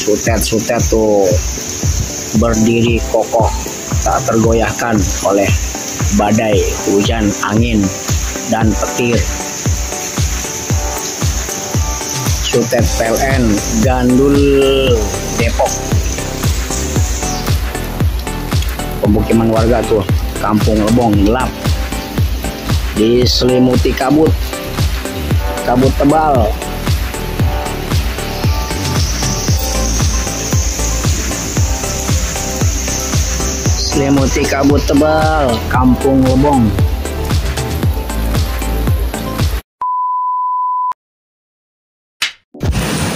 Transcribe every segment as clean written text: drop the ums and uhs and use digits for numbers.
Sutet-sutet tuh berdiri kokoh, tak tergoyahkan oleh badai, hujan, angin, dan petir. Sutet PLN Gandul Depok. Pemukiman warga tuh, Kampung Lebong gelap, diselimuti kabut tebal. Selimuti kabut tebal, Kampung Lebong.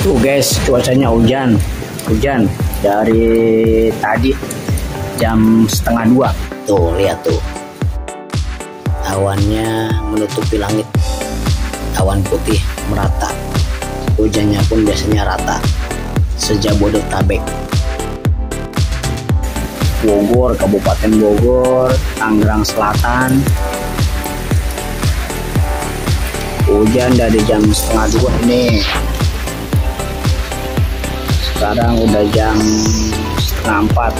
Tuh guys, cuacanya hujan dari tadi jam 1:30. Tuh lihat tuh, awannya menutupi langit, awan putih merata. Hujannya pun biasanya rata sejabodetabek. Bogor, Kabupaten Bogor, Tangerang Selatan, hujan dari jam 1:30 ini. Sekarang udah jam 3:30,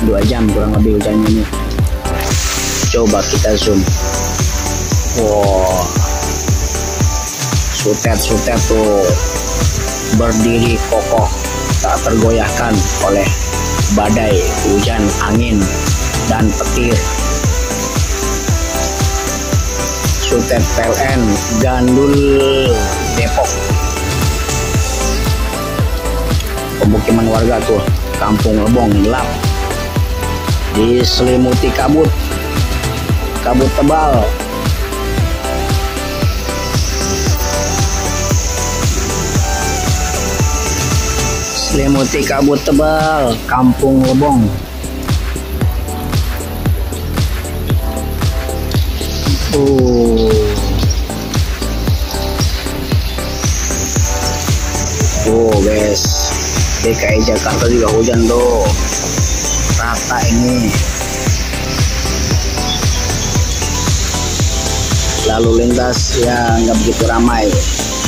2 jam kurang lebih hujannya ini. Coba kita zoom. Wow, sutet-sutet tuh berdiri kokoh, tak tergoyahkan oleh badai, hujan, angin, dan petir. Sutet PLN Gandul Depok. Pemukiman warga tuh, Kampung Lebong gelap, diselimuti kabut tebal. Selimuti kabut tebal, Kampung Lebong. Guys, DKI Jakarta juga hujan tuh, rata ini. Lalu lintas ya nggak begitu ramai,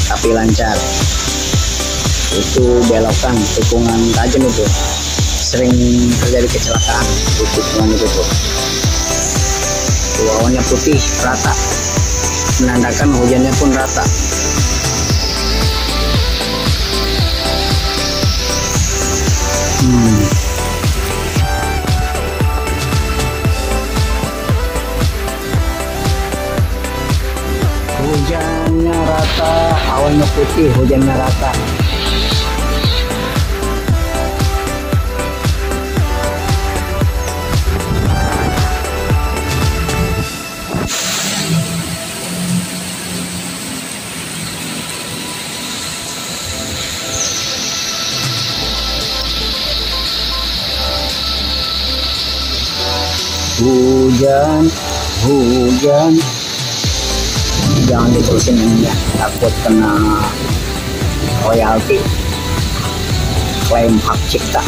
tapi lancar. Itu belokan, tikungan tajam itu, sering terjadi kecelakaan di tikungan itu tuh. Awannya putih rata, menandakan hujannya pun rata. Hujannya rata, awannya putih, hujannya rata. Hujan, jangan diterusin ini ya, takut kena royalti, klaim hak cipta.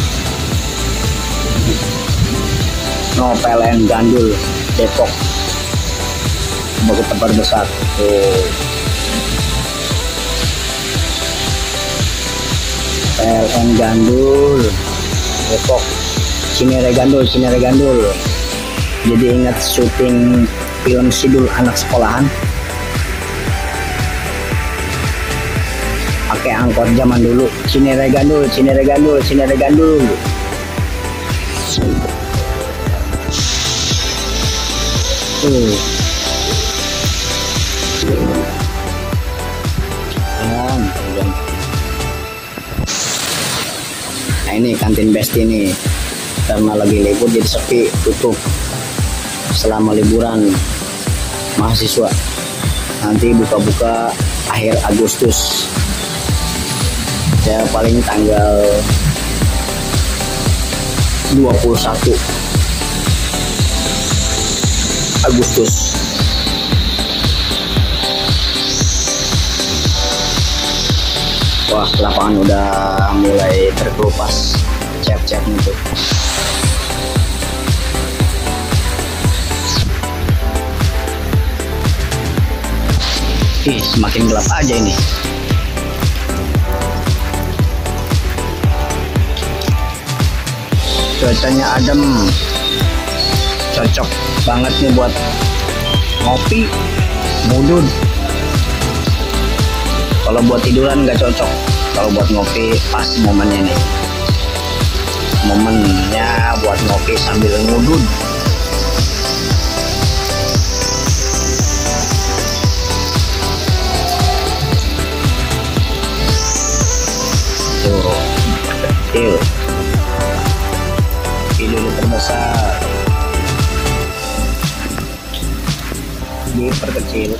No, PLN Gandul Depok, baku tebar besar. PLN Gandul Depok, Cinere Gandul. Jadi ingat syuting film Sidul anak sekolahan, pakai angkot zaman dulu. Cinere Gandul. Nah ini kantin Besti nih, karena lagi libur jadi sepi, tutup selama liburan mahasiswa. Nanti buka-buka akhir Agustus, ya paling tanggal 21 Agustus. Wah, lapangan udah mulai terkelupas cat-catnya tuh. Semakin gelap aja ini. cuacanya adem, cocok banget nih buat ngopi, mudun. Kalau buat tiduran nggak cocok, kalau buat ngopi pas momennya nih, momennya buat ngopi sambil ngudun. Tuh, kecil, ini terbesar, diperkecil.